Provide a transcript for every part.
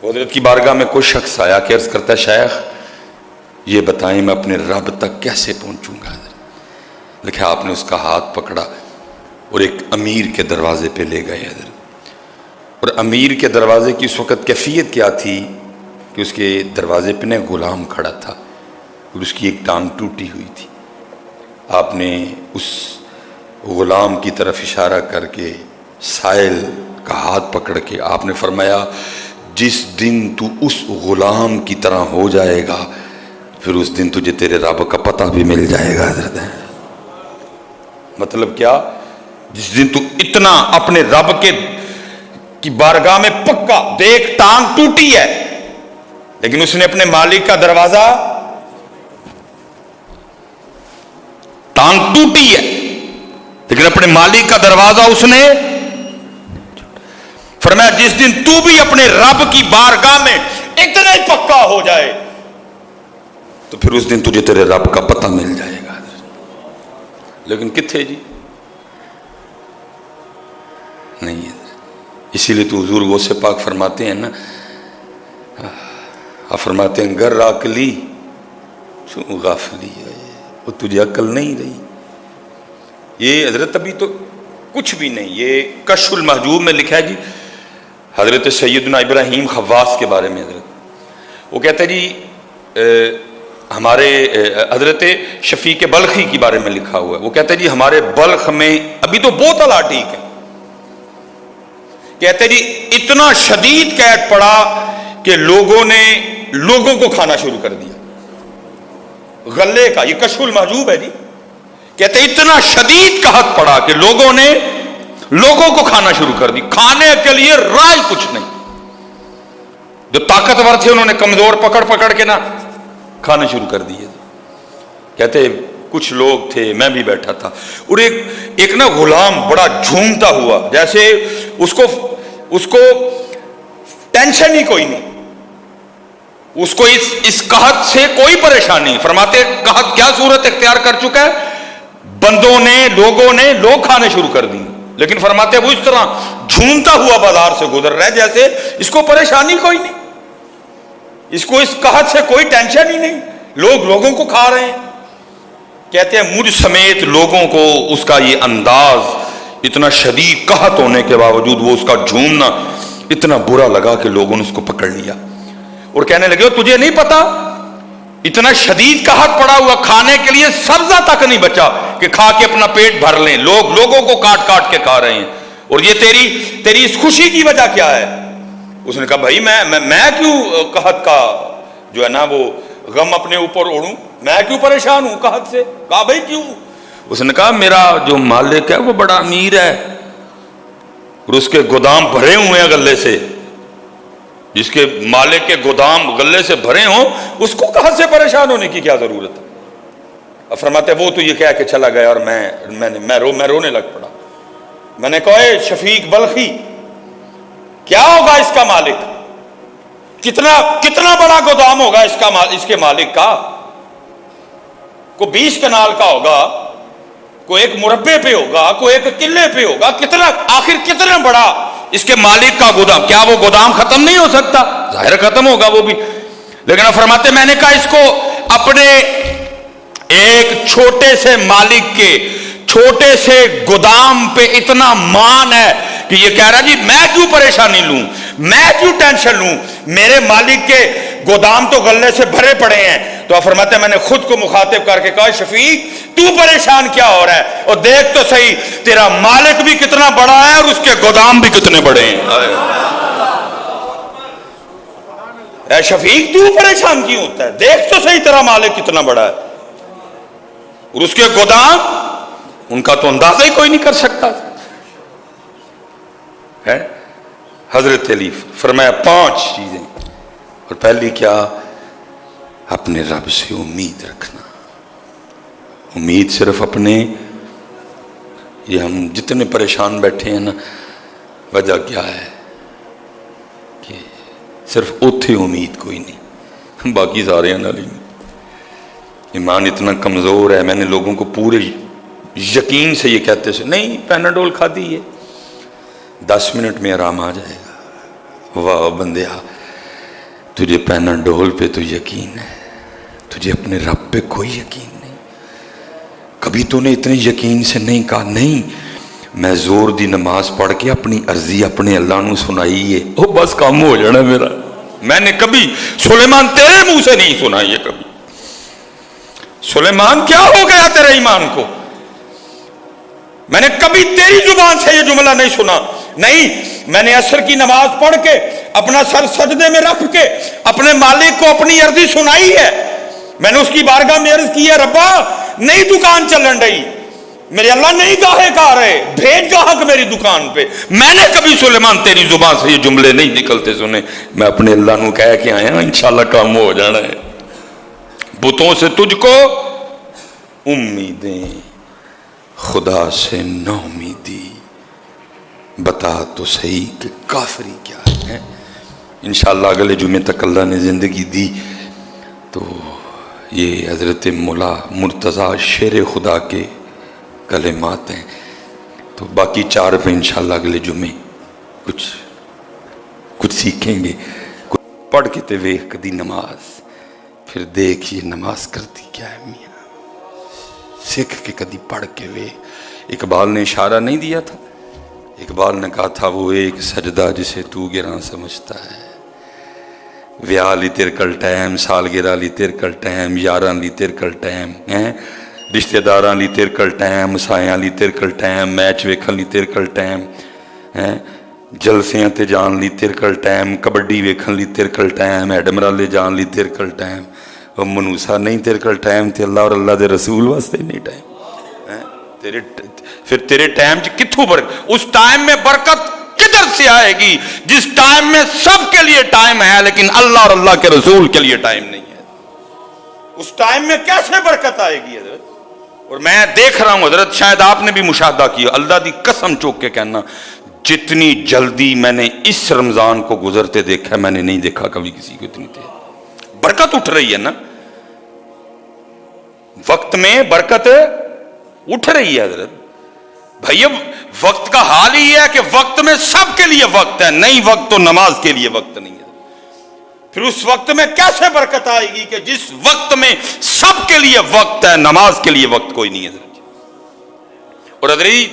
حضرت کی بارگاہ میں کوئی شخص آیا کہ عرض کرتا ہے شیخ یہ بتائیں میں اپنے رب تک کیسے پہنچوں گا. لکھا آپ نے اس کا ہاتھ پکڑا اور ایک امیر کے دروازے پہ لے گئے حضرت. اور امیر کے دروازے کی اس وقت کیفیت کیا تھی کہ اس کے دروازے پہ ایک غلام کھڑا تھا اور اس کی ایک ٹانگ ٹوٹی ہوئی تھی. آپ نے اس غلام کی طرف اشارہ کر کے سائل کا ہاتھ پکڑ کے آپ نے فرمایا جس دن تو اس غلام کی طرح ہو جائے گا پھر اس دن تجھے تیرے رب کا پتہ بھی مل جائے گا. حضرت مطلب کیا؟ جس دن تو اتنا اپنے رب کی بارگاہ میں پکا، دیکھ ٹانگ ٹوٹی ہے لیکن اس نے اپنے مالک کا دروازہ، ٹانگ ٹوٹی ہے لیکن اپنے مالک کا دروازہ اس نے فرمایا جس دن تو بھی اپنے رب کی بارگاہ میں اتنا ہی پکا ہو جائے تو پھر اس دن تجھے تیرے رب کا پتہ مل جائے گا. لیکن کتھے جی نہیں ہے. اسی لیے تو حضور غوث پاک فرماتے ہیں نا، فرماتے ہیں گر عقلی چوں غافلی ہے، وہ تجھے عقل نہیں رہی. یہ حضرت ابھی تو کچھ بھی نہیں. یہ کشف المحجوب میں لکھا ہے جی حضرت سیدنا ابراہیم خواص کے بارے میں. حضرت وہ کہتے ہیں جی ہمارے حضرت شفیق بلخی کے بارے میں لکھا ہوا ہے. وہ کہتے ہیں جی ہمارے بلخ میں ابھی تو بہت اعلیٰ ٹھیک ہے، کہتے ہیں جی اتنا شدید قحط پڑا کہ لوگوں نے لوگوں کو کھانا شروع کر دیا غلے کا. یہ کشف المحجوب ہے جی. کہتے ہیں اتنا شدید قحط پڑا کہ لوگوں نے لوگوں کو کھانا شروع کر دی. کھانے کے لیے رائے کچھ نہیں. جو طاقتور تھے انہوں نے کمزور پکڑ پکڑ کے نا کھانا شروع کر دیے. کہتے کچھ لوگ تھے، میں بھی بیٹھا تھا، اور ایک نا غلام بڑا جھومتا ہوا، جیسے اس کو ٹینشن ہی کوئی نہیں، اس کو اس قحط سے کوئی پریشانی نہیں. فرماتے قحط کیا صورت اختیار کر چکا ہے، بندوں نے لوگوں نے لوگ کھانے شروع کر دی، لیکن فرماتے وہ اس طرح جھومتا ہوا بازار سے گزر رہا ہے جیسے اس کو پریشانی کوئی نہیں، اس کو اس قحط سے کوئی ٹینشن ہی نہیں، لوگ لوگوں کو کھا رہے ہیں. کہتے ہیں مجھ سمیت لوگوں کو اس کا یہ انداز، اتنا شدید قحط ہونے کے باوجود وہ اس کا جھومنا اتنا برا لگا کہ لوگوں نے اس کو پکڑ لیا اور کہنے لگے تجھے نہیں پتا اتنا شدید قحط پڑا ہوا، کھانے کے لیے سبزہ تک نہیں بچا کہ کھا کے اپنا پیٹ بھر لیں، لوگ لوگوں کو کاٹ کاٹ کے کھا رہے ہیں، اور یہ تیری اس خوشی کی وجہ کیا ہے؟ اس نے کہا بھائی میں کیوں قحط کا جو ہے نا وہ غم اپنے اوپر اوڑوں، میں کیوں پریشان ہوں قحط سے؟ کہا بھائی کیوں؟ اس نے کہا میرا جو مالک ہے وہ بڑا امیر ہے اور اس کے گودام بھرے ہوئے ہیں غلے سے. جس کے مالک کے گودام غلے سے بھرے ہوں اس کو قحط سے پریشان ہونے کی کیا ضرورت ہے؟ اب فرماتے وہ تو یہ کہہ کے چلا گیا اور میں رونے لگ پڑا. میں نے کہا اے شفیق بلخی کیا ہوگا اس کا مالک؟ کتنا بڑا گودام ہوگا اس کے مالک کا؟ کوئی 20 کنال کا ہوگا، کوئی ایک مربع پہ ہوگا، کوئی ایک قلعے پہ ہوگا، کتنا بڑا اس کے مالک کا گودام؟ کیا وہ گودام ختم نہیں ہو سکتا؟ ظاہر ختم ہوگا وہ بھی. لیکن فرماتے میں نے کہا اس کو اپنے ایک چھوٹے سے مالک کے چھوٹے سے گودام پہ اتنا مان ہے کہ یہ کہہ رہا جی میں کیوں پریشانی لوں، میں کیوں ٹینشن لوں، میرے مالک کے گودام تو غلے سے بھرے پڑے ہیں. تو فرماتے ہیں میں نے خود کو مخاطب کر کے کہا شفیق تو پریشان کیا ہو رہا ہے، اور دیکھ تو صحیح تیرا مالک بھی کتنا بڑا ہے اور اس کے گودام بھی کتنے بڑے ہیں. اے شفیق تو پریشان کیوں ہوتا ہے، دیکھ تو صحیح تیرا مالک کتنا بڑا ہے اور اس کے گودام ان کا تو اندازہ ہی کوئی نہیں کر سکتا ہے. حضرت علی فرمایا 5 چیزیں، اور پہلی کیا؟ اپنے رب سے امید رکھنا. امید صرف اپنے، یہ ہم جتنے پریشان بیٹھے ہیں نا وجہ کیا ہے کہ صرف اوتھے امید کوئی نہیں، باقی سارے نال ایمان اتنا کمزور ہے. میں نے لوگوں کو پورے یقین سے یہ کہتے سے نہیں پیناڈول کھا دی ہے 10 منٹ میں آرام آ جائے گا. واہ بندیا تجھے پیناڈول پہ تو یقین ہے، تجھے اپنے رب پہ کوئی یقین نہیں. کبھی تو نے اتنے یقین سے نہیں کہا نہیں میں زور دی نماز پڑھ کے اپنی عرضی اپنے اللہ نو سنائی ہے او بس کام ہو جانا میرا. میں نے کبھی سلیمان تیرے منہ سے نہیں سنا یہ کبھی. سلیمان کیا ہو گیا تیرے ایمان کو؟ میں نے کبھی تیری زبان سے یہ جملہ نہیں سنا. نہیں، میں نے عصر کی نماز پڑھ کے اپنا سر سجدے میں رکھ کے اپنے مالک کو اپنی عرضی سنائی ہے. میں نے اس کی بارگاہ میں عرض کی ہے ربا نئی دکان چلن رہی، میرے اللہ نہیں گاہک آ رہے، بھیج گاہک میری دکان پہ. میں نے کبھی سلیمان تیری زبان سے یہ جملے نہیں نکلتے سنے. میں اپنے اللہ نو کہہ کے آیا انشاءاللہ کام ہو جانا ہے. بتوں سے تجھ کو امیدیں، خدا سے نا امیدی، بتا تو صحیح کہ کافری کیا ہے. انشاءاللہ اگلے جمعے تک اللہ نے زندگی دی تو یہ حضرت مولا مرتضیٰ شیر خدا کے کلمات ہیں. تو باقی 4 پہ انشاءاللہ اگلے جمعے کچھ سیکھیں گے. پڑھ کے تے ویخ کدی نماز، پھر دیکھ یہ نماز کرتی کیا ہے میاں. سکھ کے کدی پڑھ کے ویخ. اقبال نے اشارہ نہیں دیا تھا؟ اقبال نے کہا تھا وہ ایک سجدہ جسے تو گراں سمجھتا ہے، ویاہ لی تیر کل ٹائم، سالگرہ لی تیر کل ٹائم، یاراں لی تیر کل ٹائم، رشتہ داراں لی تیر کل ٹائم، سایاں لی تیر کل ٹائم، میچ ویکھن لی تیر کل ٹائم، جلسیاں تے جان لی تیر کل ٹائم، کبڈی ویکھن لی تیر کل ٹائم، ایڈمرالے جان لی تیر کل ٹائم. اور منوسا نہیں تیر کل ٹائم تے اللہ اور اللہ دے رسول واسطے نہیں ٹائم. پھر تیرے ٹائم کتھوں برکت؟ اس ٹائم میں برکت کدھر سے آئے گی جس ٹائم میں سب کے لیے ٹائم ہے لیکن اللہ اور اللہ کے رسول کے لیے ٹائم نہیں ہے؟ اس ٹائم میں کیسے برکت آئے گی حضرت؟ اور میں دیکھ رہا ہوں حضرت، شاید آپ نے بھی مشاہدہ کیا، اللہ دی قسم چوک کے کہنا جتنی جلدی میں نے اس رمضان کو گزرتے دیکھا میں نے نہیں دیکھا کبھی کسی کو اتنی تیز برکت اٹھ رہی ہے نا. وقت میں برکت اٹھ رہی ہے حضرت. بھائی وقت کا حال ہی ہے کہ وقت میں سب کے لیے وقت ہے، نہیں وقت تو نماز کے لیے وقت نہیں ہے. پھر اس وقت میں کیسے برکت آئے گی کہ جس وقت میں سب کے لیے وقت ہے نماز کے لیے وقت کوئی نہیں ہے حضرت. اور حضرت جی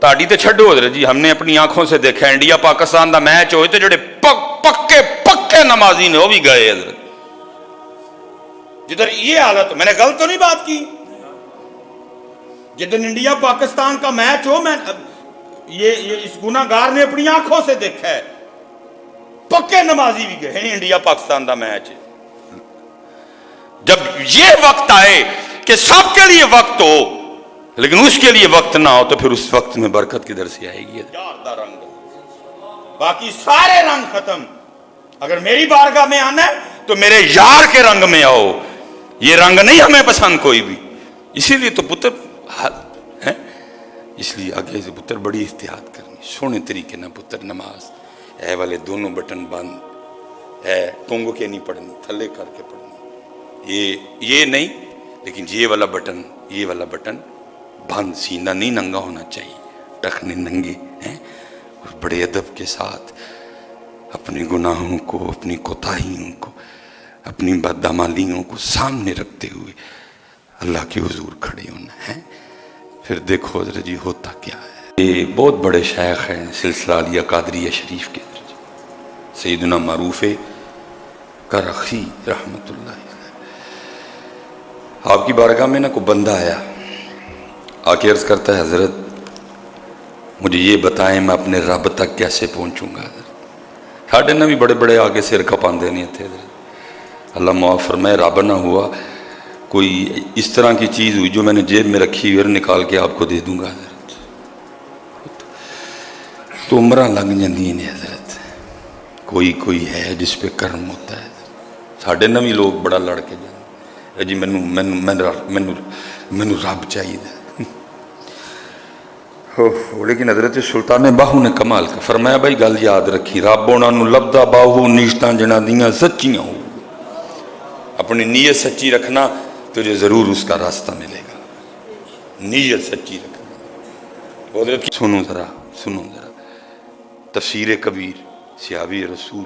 تاڑی تے چھڈو حضرت جی، ہم نے اپنی آنکھوں سے دیکھا انڈیا پاکستان دا میچ ہوئے تھے جڑے پکے نمازی نے وہ بھی گئے حضرت. جدھر یہ حالت، میں نے غلط تو نہیں بات کی، جدھر انڈیا پاکستان کا میچ ہو، میں یہ اس گناہگار نے اپنی آنکھوں سے دیکھا ہے پکے نمازی بھی گئے ہیں انڈیا پاکستان دا میچ. جب یہ وقت آئے کہ سب کے لیے وقت ہو لیکن اس کے لیے وقت نہ ہو تو پھر اس وقت میں برکت کدھر سے آئے گی؟ یار دا رنگ، باقی سارے رنگ ختم. اگر میری بارگاہ میں آنا ہے تو میرے یار کے رنگ میں آؤ. یہ رنگ نہیں ہمیں پسند کوئی بھی. اسی لیے تو پتر ہے، اس لیے آگے سے پتر بڑی احتیاط کرنی سونے طریقے نہ. پتر نماز اے والے دونوں بٹن بند ہے، ٹونگو کے نہیں پڑھنی، تھلے کر کے پڑھنی. یہ نہیں، لیکن یہ والا بٹن بند. سینہ نہیں ننگا ہونا چاہیے، ٹخنے ننگے ہیں. اور بڑے ادب کے ساتھ اپنے گناہوں کو، اپنی کوتاہیوں کو، اپنی بدعمالیوں کو سامنے رکھتے ہوئے اللہ کے حضور کھڑے ہونا ہے. پھر دیکھو حضرت جی ہوتا کیا ہے. یہ بہت بڑے شیخ ہیں سلسلہ علیہ قادریہ شریف کے سیدنا معروف کرخی رحمت اللہ علیہ. آپ کی بارگاہ میں نا کوئی بندہ آیا آ کے عرض کرتا ہے حضرت مجھے یہ بتائیں میں اپنے رب تک کیسے پہنچوں گا. ساڑھے نہ بھی بڑے بڑے آگے سر کھپاندے نہیں تھے حضرت. اللہ معاف فرمائے رب نہ ہوا کوئی اس طرح کی چیز ہوئی جو میں نے جیب میں رکھی اور نکال کے آپ کو دے دوں گا حضرت. تو عمرہ لگ جاندی ہیں حضرت. کوئی ہے جس پہ کرم ہوتا ہے. ساڑھے نہ بھی لوگ بڑا لڑ کے جانے جی مینو رب چاہیے. لیکن حضرت سلطان باہو نے کمال کا فرمایا بھائی گل یاد رکھی رب ہونا نو لبدا باہو نیشتاں جنا دیاں سچیاں ہو. اپنی نیت سچی رکھنا تجھے ضرور اس کا راستہ ملے گا. نیت سچی رکھنا. سنو ذرا تفسیر کبیر صحابی رسول